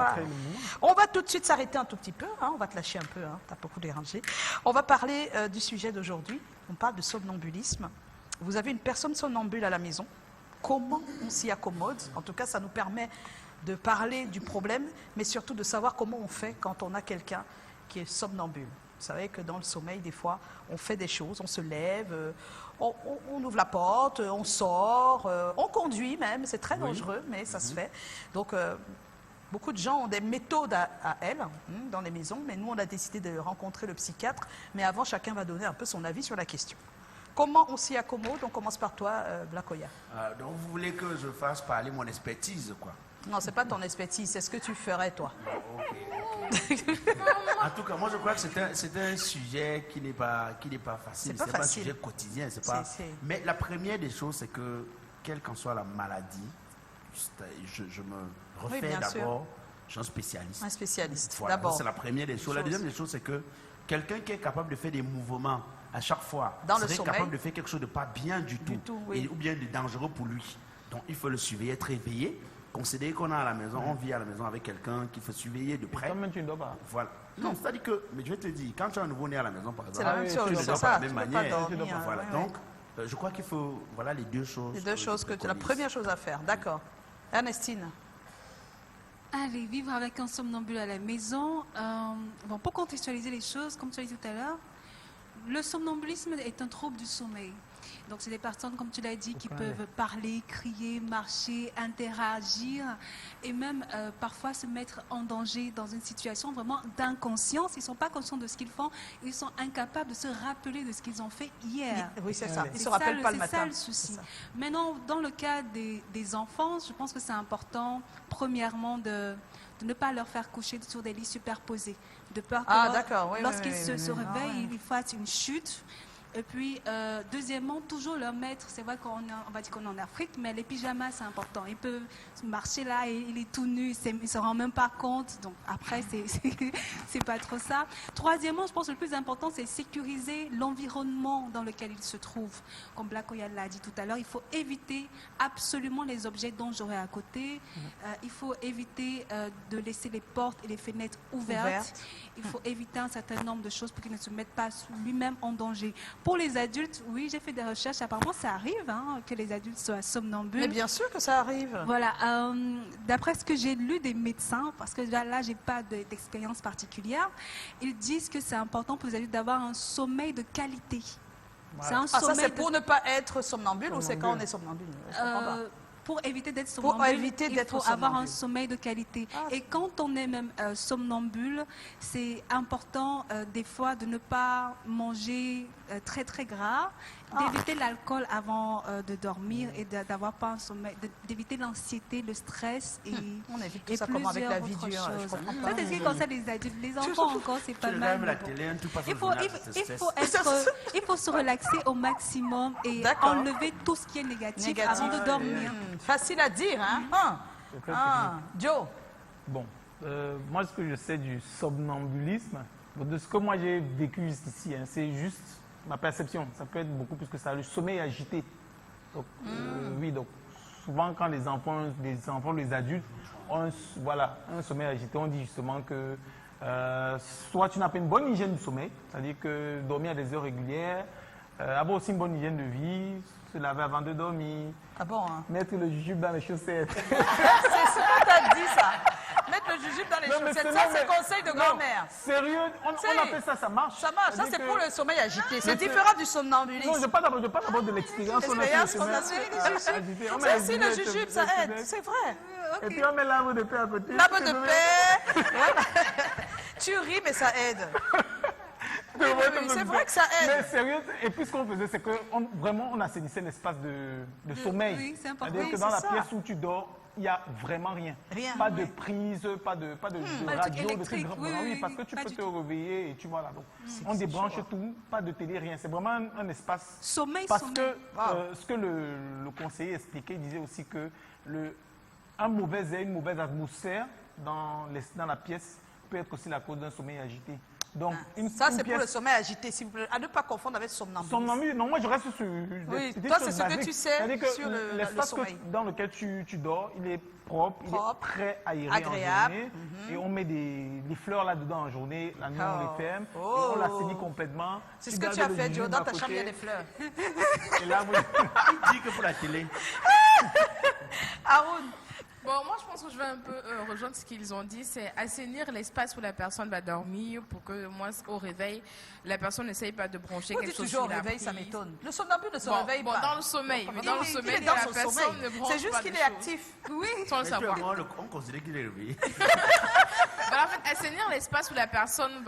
Voilà. On va tout de suite s'arrêter un tout petit peu, hein, on va te lâcher un peu, hein, tu as beaucoup dérangé. On va parler du sujet d'aujourd'hui, on parle de somnambulisme. Vous avez une personne somnambule à la maison, comment on s'y accommode? En tout cas, ça nous permet de parler du problème, mais surtout de savoir comment on fait quand on a quelqu'un qui est somnambule. Vous savez que dans le sommeil, des fois, on fait des choses, on se lève, on ouvre la porte, on sort, on conduit même, c'est très dangereux, mais ça se fait. Donc, beaucoup de gens ont des méthodes à elles dans les maisons, mais nous, on a décidé de rencontrer le psychiatre. Mais avant, chacun va donner un peu son avis sur la question. Comment on s'y accommode? On commence par toi, Blakoya. Donc, vous voulez que je fasse parler mon expertise, quoi? Non, c'est pas ton expertise, c'est ce que tu ferais, toi. En tout cas, moi, je crois que c'est un sujet qui n'est pas facile. C'est pas un sujet quotidien. Mais la première des choses, c'est que, quelle qu'en soit la maladie, je me refais d'abord, je suis un spécialiste. Un spécialiste, voilà, d'abord. C'est la première des choses. La deuxième des choses, c'est que quelqu'un qui est capable de faire des mouvements à chaque fois, serait capable de faire quelque chose de pas bien du tout, ou bien de dangereux pour lui. Donc, il faut le surveiller, être éveillé. Considérer qu'on a à la maison, on vit à la maison avec quelqu'un qu'il faut surveiller de près. Toi-même, tu ne dors pas. Voilà. Non, c'est-à-dire que, mais je vais te dire, quand tu as un nouveau-né à la maison, par exemple, c'est la même chose, tu ne dors pas de la même manière. Voilà. Donc, je crois qu'il faut, voilà les deux choses. Les deux choses que la première chose à faire, d'accord. Ernestine. Allez, vivre avec un somnambule à la maison. Bon, pour contextualiser les choses, comme tu as dit tout à l'heure, le somnambulisme est un trouble du sommeil. Donc, c'est des personnes, comme tu l'as dit, qui peuvent parler, crier, marcher, interagir et même parfois se mettre en danger dans une situation vraiment d'inconscience. Ils ne sont pas conscients de ce qu'ils font. Ils sont incapables de se rappeler de ce qu'ils ont fait hier. Oui, c'est ça. Ils ne se rappellent pas le matin. C'est ça le souci. Maintenant, dans le cas des enfants, je pense que c'est important, premièrement, de ne pas leur faire coucher sur des lits superposés. De peur que lorsqu'ils se réveillent, ils fassent une chute. Et puis, deuxièmement, toujours leur mettre, c'est vrai qu'on va dire qu'on est en Afrique, mais les pyjamas, c'est important. Ils peuvent marcher là et il est tout nu, il ne se rend même pas compte. Donc, après, c'est pas trop ça. Troisièmement, je pense que le plus important, c'est sécuriser l'environnement dans lequel ils se trouvent. Comme Blakoya l'a dit tout à l'heure, il faut éviter absolument les objets dangereux à côté. Il faut éviter de laisser les portes et les fenêtres ouvertes. Il faut éviter un certain nombre de choses pour qu'ils ne se mettent pas lui-même en danger. Pour les adultes, oui, j'ai fait des recherches. Apparemment, ça arrive que les adultes soient somnambules. Mais bien sûr que ça arrive. Voilà. D'après ce que j'ai lu des médecins, parce que là, je n'ai pas d'expérience particulière, ils disent que c'est important pour les adultes d'avoir un sommeil de qualité. Voilà. Ça, c'est pour ne pas être somnambule ou c'est quand on est somnambule? Pour éviter d'être somnambule, il faut avoir un sommeil de qualité. Et quand on est même somnambule, c'est important des fois de ne pas manger très très gras, d'éviter l'alcool avant de dormir et d'avoir pas un sommeil, d'éviter l'anxiété, le stress et on évite tout ça comme avec la vie dure. Ça c'est ce qui concerne les adultes. Les enfants encore c'est pas mal. Il faut se relaxer au maximum et enlever tout ce qui est négatif avant de dormir. Facile à dire, hein? Joe. Bon, moi ce que je sais du somnambulisme, de ce que moi j'ai vécu jusqu'ici, c'est juste ma perception. Ça peut être beaucoup plus que ça. Le sommeil agité. Donc, oui, donc souvent quand les enfants, les adultes ont un sommeil agité, on dit justement que soit tu n'as pas une bonne hygiène du sommeil, c'est-à-dire que dormir à des heures régulières, avoir aussi une bonne hygiène de vie, se laver avant de dormir, mettre le jujube dans les chaussettes. C'est ce que tu as dit, ça. Mettre le jujube dans les chaussettes, ça c'est conseil de grand-mère. Sérieux, on appelle ça, ça marche. Ça marche, ça c'est pour le sommeil agité. C'est différent du somnambulisme. Non, je parle d'abord de l'expérience. L'expérience qu'on a fait. Si le jujube, ça aide, c'est vrai. Et puis on met l'arbre de paix à côté. L'arbre de paix. Tu ris, mais ça aide. C'est vrai que ça aide. Mais sérieux, et puis ce qu'on faisait, c'est que vraiment on assainissait l'espace de sommeil. Oui, c'est important. C'est-à-dire que dans la pièce où tu dors, il n'y a vraiment rien. Pas de prise, pas de radio, de trucs. Oui, parce que tu peux te réveiller et tu vois là. Donc, on débranche tout, pas de télé, rien. C'est vraiment un espace. Sommeil, parce que ce que le conseiller expliquait, il disait aussi que un mauvais air, une mauvaise atmosphère dans la pièce peut être aussi la cause d'un sommeil agité. Donc, ça, c'est pour le sommeil agité, s'il vous plaît. À ne pas confondre avec somnambule. Somnambule, non, moi je reste sur. Oui, toi, c'est ce que tu sais sur le sommeil. Dans lequel tu dors, il est propre, il est très aéré agréable. En journée. Et on met des fleurs là-dedans en journée. La nuit, on les ferme. Et on l'assainit complètement. C'est ce que tu as fait, Joe. Dans ta chambre, il y a des fleurs. Et là, il dit que pour la télé. Haroun. Bon, moi, je pense que je vais un peu rejoindre ce qu'ils ont dit. C'est assainir l'espace où la personne va dormir pour que, moi, au réveil, la personne n'essaye pas de broncher quelque chose sur la réveil, ça m'étonne. Le somnambule ne se réveille pas. Dans le sommeil. Dans le sommeil, la personne ne bronche pas. C'est juste qu'il est actif. Oui, sans le savoir. On considère qu'il est réveillé. En fait, assainir l'espace où la personne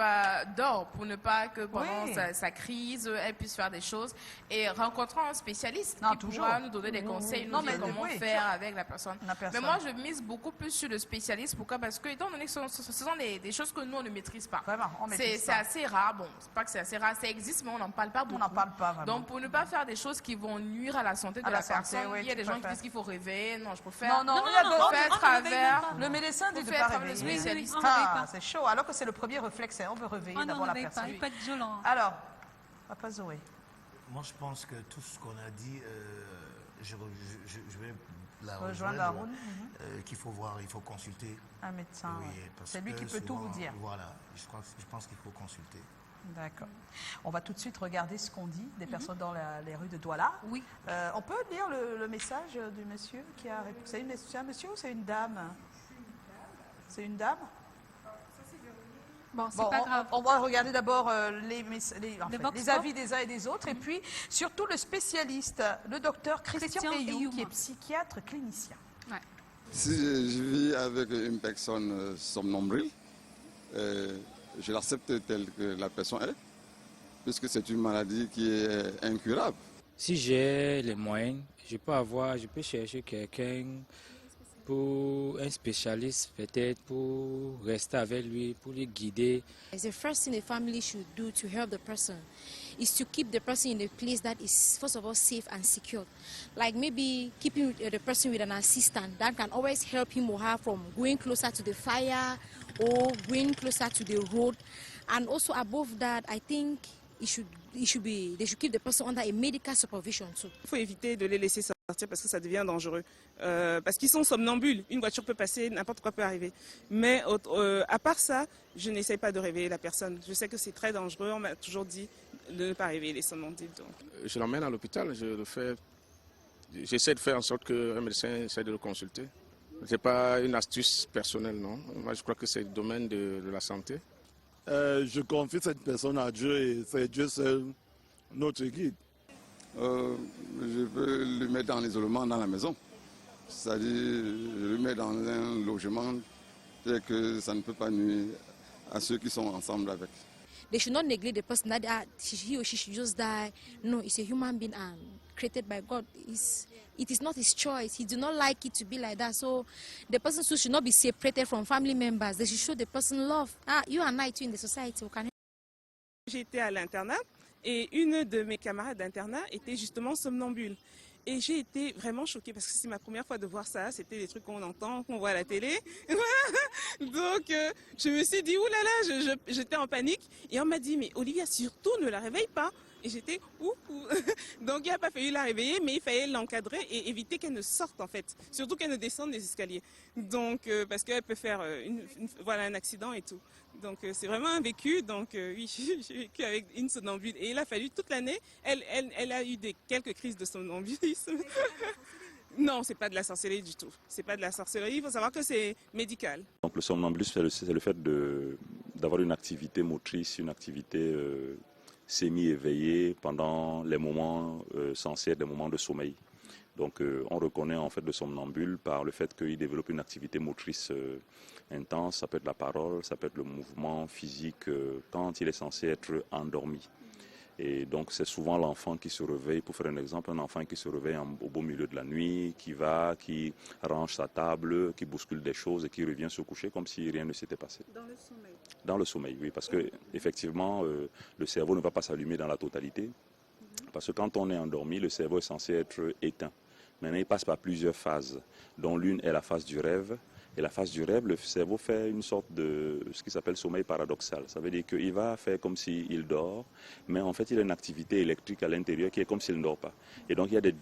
dort pour ne pas que pendant sa crise, elle puisse faire des choses. Et rencontrer un spécialiste qui pourra nous donner des conseils, nous dire comment faire avec la personne. Mais moi, je mise beaucoup plus sur le spécialiste. Pourquoi? Parce que, étant donné que ce sont des choses que nous, on ne maîtrise pas. C'est assez rare. Bon, c'est pas que c'est assez rare. Ça existe, mais on n'en parle pas beaucoup. On n'en parle pas vraiment. Donc, pour ne pas faire des choses qui vont nuire à la santé de la personne, il y a des gens qui disent qu'il faut rêver. Non, je préfère faire travers. Le médecin dit de ne pas réveiller. Le spécialiste. C'est chaud. Alors que c'est le premier réflexe. On veut réveiller d'abord la personne. Pas de violent. Alors, Papa Zoé. Moi, je pense que tout ce qu'on a dit, je vais la rejoindre. Qu'il faut voir, il faut consulter un médecin. Oui, c'est lui qui peut tout vous dire. Voilà, je pense qu'il faut consulter. D'accord. On va tout de suite regarder ce qu'on dit des personnes dans les rues de Douala. Oui. On peut lire le message du monsieur qui a répondu. C'est un monsieur ou c'est une dame? C'est une dame? Bon, c'est pas grave. On va regarder d'abord les avis des uns et des autres, et puis surtout le spécialiste, le docteur Christian Eyou, qui est psychiatre clinicien. Ouais. Si je vis avec une personne somnambule, je l'accepte telle que la personne est, puisque c'est une maladie qui est incurable. Si j'ai les moyens, je peux chercher quelqu'un, pour un spécialiste peut-être, pour rester avec lui, pour lui guider. The first thing a family should do to help the person is to keep the person in a place that is first of all safe and secure. Like maybe keeping the person with an assistant that can always help him or her from going closer to the fire or going closer to the road. And also above that, I think they should keep the person under a medical supervision too. Il faut éviter de les laisser sortir parce que ça devient dangereux. Parce qu'ils sont somnambules. Une voiture peut passer, n'importe quoi peut arriver. Mais à part ça, je n'essaye pas de réveiller la personne. Je sais que c'est très dangereux. On m'a toujours dit de ne pas réveiller les somnambules. Donc. Je l'emmène à l'hôpital. J'essaie de faire en sorte qu'un médecin essaie de le consulter. Ce n'est pas une astuce personnelle, non. Moi, je crois que c'est le domaine de la santé. Je confie cette personne à Dieu et c'est Dieu seul notre guide. Je peux le mettre en isolement dans la maison. C'est-à-dire, je le mets dans un logement tel que ça ne peut pas nuire à ceux qui sont ensemble avec. They should not neglect the person that he or she should just die. No, it's a human being and created by God. It is not his choice. He do not like it to be like that. So the person should not be separated from family members. They should show the person love. You and I too in the society. J'ai été à l'internat et une de mes camarades d'internat était justement somnambule. Et j'ai été vraiment choquée parce que c'est ma première fois de voir ça. C'était des trucs qu'on entend, qu'on voit à la télé. Donc, je me suis dit, oulala, j'étais en panique. Et on m'a dit, mais Olivia, surtout ne la réveille pas. Et j'étais, Donc, il n'a pas fallu la réveiller, mais il fallait l'encadrer et éviter qu'elle ne sorte, en fait. Surtout qu'elle ne descende des escaliers. Donc, parce qu'elle peut faire un accident et tout. Donc, c'est vraiment un vécu. Donc, oui, j'ai vécu avec une somnambule. Et il a fallu toute l'année. Elle a eu quelques crises de somnambulisme. Non, c'est pas de la sorcellerie du tout. C'est pas de la sorcellerie. Il faut savoir que c'est médical. Donc, le somnambulisme, c'est le fait d'avoir une activité motrice, une activité semi-éveillée pendant les moments censés être des moments de sommeil. Donc on reconnaît en fait le somnambule par le fait qu'il développe une activité motrice intense, ça peut être la parole, ça peut être le mouvement physique quand il est censé être endormi. Et donc c'est souvent l'enfant qui se réveille, pour faire un exemple, un enfant qui se réveille au beau milieu de la nuit, qui range sa table, qui bouscule des choses et qui revient se coucher comme si rien ne s'était passé. Dans le sommeil? Dans le sommeil, oui, parce que effectivement le cerveau ne va pas s'allumer dans la totalité, parce que quand on est endormi, le cerveau est censé être éteint. Maintenant, il passe par plusieurs phases, dont l'une est la phase du rêve, Et la phase du rêve, le cerveau fait une sorte de ce qui s'appelle sommeil paradoxal. Ça veut dire qu'il va faire comme s'il dort, mais en fait il a une activité électrique à l'intérieur qui est comme s'il ne dort pas. Et donc il y a des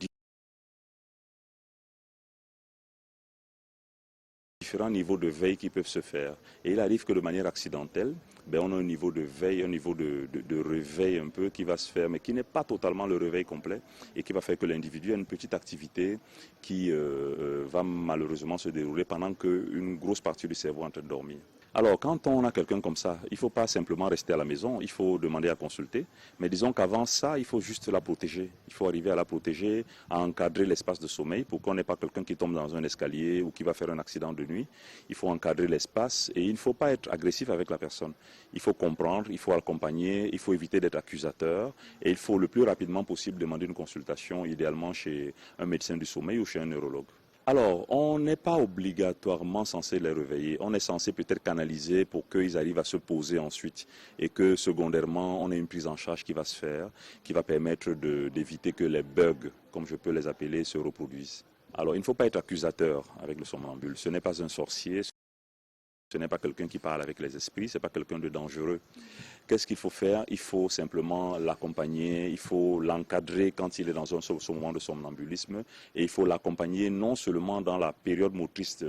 différents niveaux de veille qui peuvent se faire. Et il arrive que de manière accidentelle, on a un niveau de veille, un niveau de réveil un peu qui va se faire, mais qui n'est pas totalement le réveil complet et qui va faire que l'individu a une petite activité qui va malheureusement se dérouler pendant qu'une grosse partie du cerveau est en train de dormir. Alors, quand on a quelqu'un comme ça, il ne faut pas simplement rester à la maison, il faut demander à consulter. Mais disons qu'avant ça, il faut juste la protéger. Il faut arriver à la protéger, à encadrer l'espace de sommeil pour qu'on n'ait pas quelqu'un qui tombe dans un escalier ou qui va faire un accident de nuit. Il faut encadrer l'espace et il ne faut pas être agressif avec la personne. Il faut comprendre, il faut accompagner, il faut éviter d'être accusateur et il faut le plus rapidement possible demander une consultation, idéalement chez un médecin du sommeil ou chez un neurologue. Alors, on n'est pas obligatoirement censé les réveiller. On est censé peut-être canaliser pour qu'ils arrivent à se poser ensuite et que, secondairement, on ait une prise en charge qui va se faire, qui va permettre d'éviter que les bugs, comme je peux les appeler, se reproduisent. Alors, il ne faut pas être accusateur avec le somnambule. Ce n'est pas un sorcier. Ce n'est pas quelqu'un qui parle avec les esprits, ce n'est pas quelqu'un de dangereux. Qu'est-ce qu'il faut faire? Il faut simplement l'accompagner, il faut l'encadrer quand il est dans un moment de somnambulisme et il faut l'accompagner non seulement dans la période motrice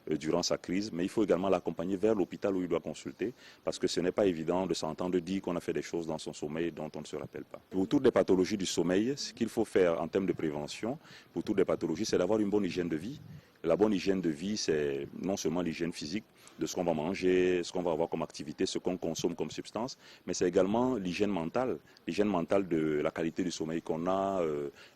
durant sa crise, mais il faut également l'accompagner vers l'hôpital où il doit consulter parce que ce n'est pas évident de s'entendre dire qu'on a fait des choses dans son sommeil dont on ne se rappelle pas. Pour toutes les pathologies du sommeil, ce qu'il faut faire en termes de prévention, pour toutes les pathologies, c'est d'avoir une bonne hygiène de vie. La bonne hygiène de vie, c'est non seulement l'hygiène physique, de ce qu'on va manger, ce qu'on va avoir comme activité, ce qu'on consomme comme substance, mais c'est également l'hygiène mentale de la qualité du sommeil qu'on a,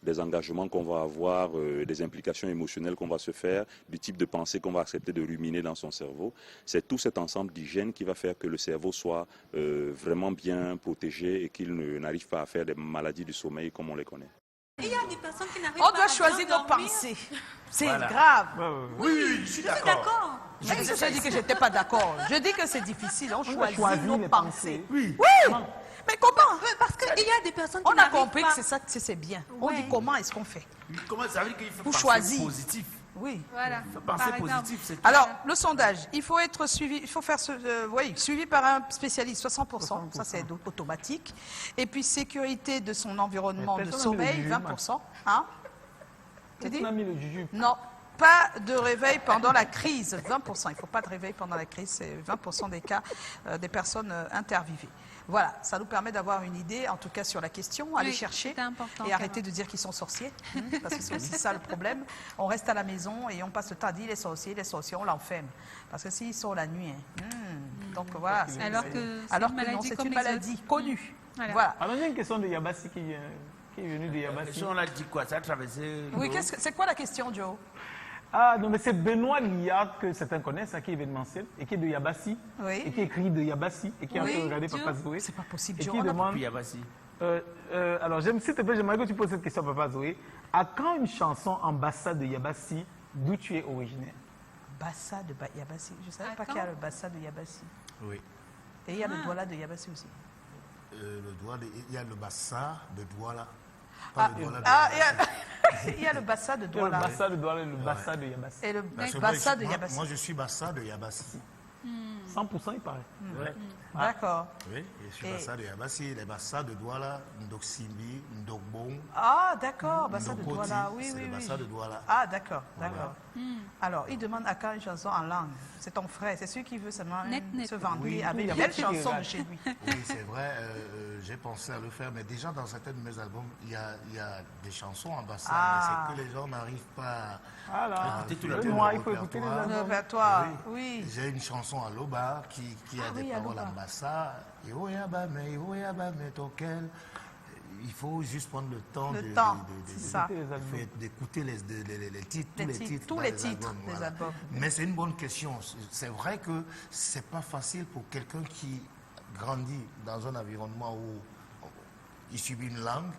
des engagements qu'on va avoir, des implications émotionnelles qu'on va se faire, du type de pensée qu'on va accepter de ruminer dans son cerveau. C'est tout cet ensemble d'hygiène qui va faire que le cerveau soit vraiment bien protégé et qu'il n'arrive pas à faire des maladies du sommeil comme on les connaît. Il y a des personnes qui n'arrivent pas à dormir. On doit choisir nos pensées. C'est grave. Oui, je suis d'accord. Je dis que je n'étais pas d'accord. Je dis que c'est difficile. On choisit nos pensées. Oui. Mais comment? Parce qu'il y a des personnes qui On a compris que c'est ça, c'est bien. On dit comment est-ce qu'on fait? Comment ça veut dire qu'il faut penser positif? Oui. Voilà. Penser positif, c'est tout. Alors, le sondage, il faut être suivi, il faut faire suivi par un spécialiste, 60%, ça c'est automatique. Et puis, sécurité de son environnement de sommeil, 20%. Hein? Tu dis? Non, pas de réveil pendant la crise, 20%. Il ne faut pas de réveil pendant la crise, c'est 20% des cas des personnes interviewées. Voilà, ça nous permet d'avoir une idée, en tout cas sur la question, aller chercher et arrêter de dire qu'ils sont sorciers, parce que c'est aussi ça le problème. On reste à la maison et on passe le temps à dire les sorciers, on l'enferme. Parce que s'ils sont la nuit, donc voilà. Alors que c'est une maladie connue. Voilà. Alors il y a une question de Yabassi qui est venue de Yabassi. On a dit quoi? Ça a traversé... Oui, c'est quoi la question, Joe? Ah, non, mais c'est Benoît Liard, que certains connaissent, qui est événementiel, et qui est de Yabassi, et qui écrit de Yabassi, et qui a regardé Papa Zoé. C'est pas possible, Joe. On demande... Yabassi. Alors, s'il te plaît, j'aimerais que tu poses cette question à Papa Zoé. À quand une chanson en bassa de Yabassi, d'où tu es originaire? Bassa de Yabassi. Je ne savais pas qu'il y a le bassa de Yabassi. Oui. Et il y a le douala de Yabassi aussi. Il y a le bassa de Douala. Il y a le bassa de Douala. Le bassa de Douala et le bassa de Yabassi. Et le bassa de Yabassi. Moi, je suis bassa de Yabassi. 100%, il paraît. D'accord. Oui, je suis bassa de Yabassi. Les bassas de Douala, Ndoksimbi, Ndokbong. Ah, d'accord, bassa de Douala. Oui, oui. Bassa de Douala. Ah, d'accord, d'accord. Alors, il demande à quand une chanson en langue. C'est ton frère, c'est celui qui veut seulement se vanter avec une belle chanson de chez lui. Oui, c'est vrai, j'ai pensé à le faire, mais déjà dans certains de mes albums, il y a des chansons en bassa, mais c'est que les gens n'arrivent pas à écouter tout le temps. Il faut écouter les albums. Oui. J'ai une chanson à Loba qui a des paroles en bassa. Il faut juste prendre le temps d'écouter tous les titres des albums. Mais c'est une bonne question. C'est vrai que c'est pas facile pour quelqu'un qui grandit dans un environnement où il subit une langue.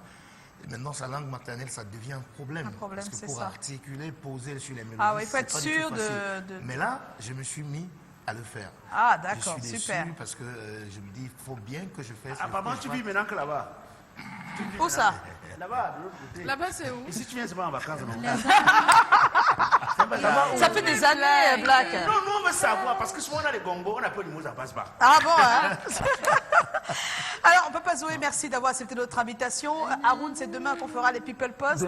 Et maintenant, sa langue maternelle, ça devient un problème. Parce que pour articuler, poser sur les mélodies, il faut être sûr de... Mais là, je me suis mis à le faire. Ah, d'accord, super. Je suis déçu parce que je me dis, il faut bien que je fasse... Apparemment, tu vis maintenant que là-bas. Où ça? Là-bas, de l'autre côté. Là-bas, c'est où? Et si tu viens, c'est pas en vacances, non? Ça fait des années, Black. Non, nous on veut savoir, parce que souvent on a les gongos, on n'a pas de mots, ça passe pas. Ah bon, hein. Alors, Papa Zoé, merci d'avoir accepté notre invitation. Haroun, c'est demain qu'on fera les People Post.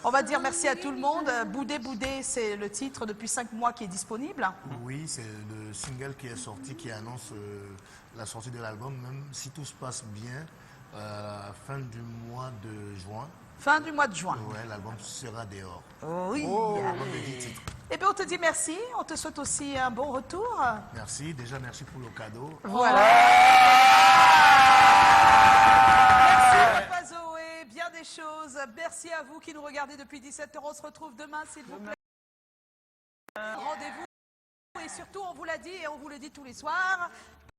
On va dire merci à tout le monde. Boudé Boudé, c'est le titre depuis 5 mois qui est disponible. Oui, c'est le single qui est sorti, qui annonce la sortie de l'album, même si tout se passe bien, fin du mois de juin. Fin du mois de juin. Oui, l'album sera dehors. Oui. L'album de 10 titres. Eh bien, on te dit merci. On te souhaite aussi un bon retour. Merci. Déjà, merci pour le cadeau. Voilà. Merci, Papa Zoé. Bien des choses. Merci à vous qui nous regardez depuis 17h. On se retrouve demain, s'il vous plaît. Rendez-vous. Et surtout, on vous l'a dit et on vous le dit tous les soirs,